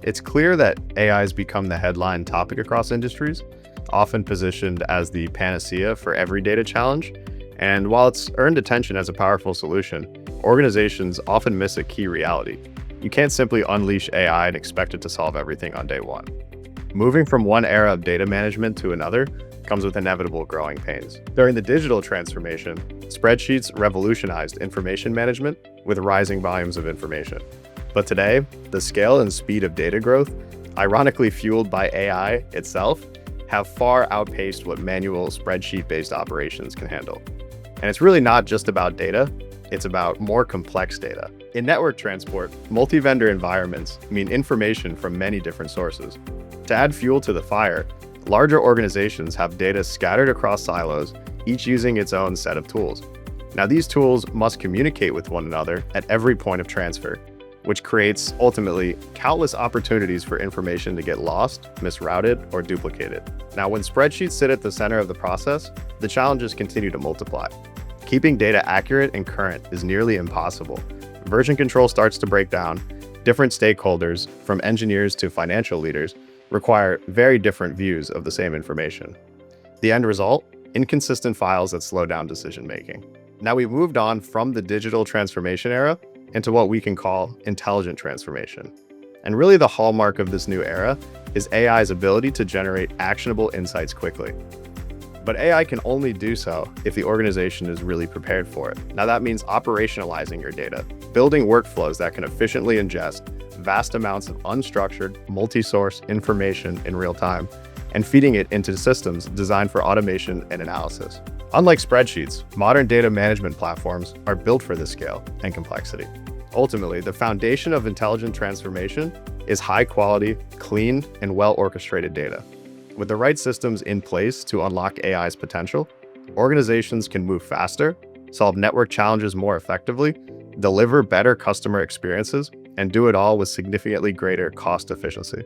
It's clear that AI has become the headline topic across industries, often positioned as the panacea for every data challenge. And while it's earned attention as a powerful solution, organizations often miss a key reality. You can't simply unleash AI and expect it to solve everything on day one. Moving from one era of data management to another comes with inevitable growing pains. During the digital transformation, spreadsheets revolutionized information management with rising volumes of information. But today, the scale and speed of data growth, ironically fueled by AI itself, have far outpaced what manual spreadsheet-based operations can handle. And it's really not just about data, it's about more complex data. In network transport, multi-vendor environments mean information from many different sources. To add fuel to the fire, larger organizations have data scattered across silos, each using its own set of tools. Now, these tools must communicate with one another at every point of transfer, which creates, ultimately, countless opportunities for information to get lost, misrouted, or duplicated. Now, when spreadsheets sit at the center of the process, the challenges continue to multiply. Keeping data accurate and current is nearly impossible. Version control starts to break down. Different stakeholders, from engineers to financial leaders, require very different views of the same information. The end result? Inconsistent files that slow down decision-making. Now, we've moved on from the digital transformation era into what we can call intelligent transformation. And really the hallmark of this new era is AI's ability to generate actionable insights quickly. But AI can only do so if the organization is really prepared for it. Now that means operationalizing your data, building workflows that can efficiently ingest vast amounts of unstructured, multi-source information in real time, and feeding it into systems designed for automation and analysis. Unlike spreadsheets, modern data management platforms are built for this scale and complexity. Ultimately, the foundation of intelligent transformation is high-quality, clean, and well-orchestrated data. With the right systems in place to unlock AI's potential, organizations can move faster, solve network challenges more effectively, deliver better customer experiences, and do it all with significantly greater cost efficiency.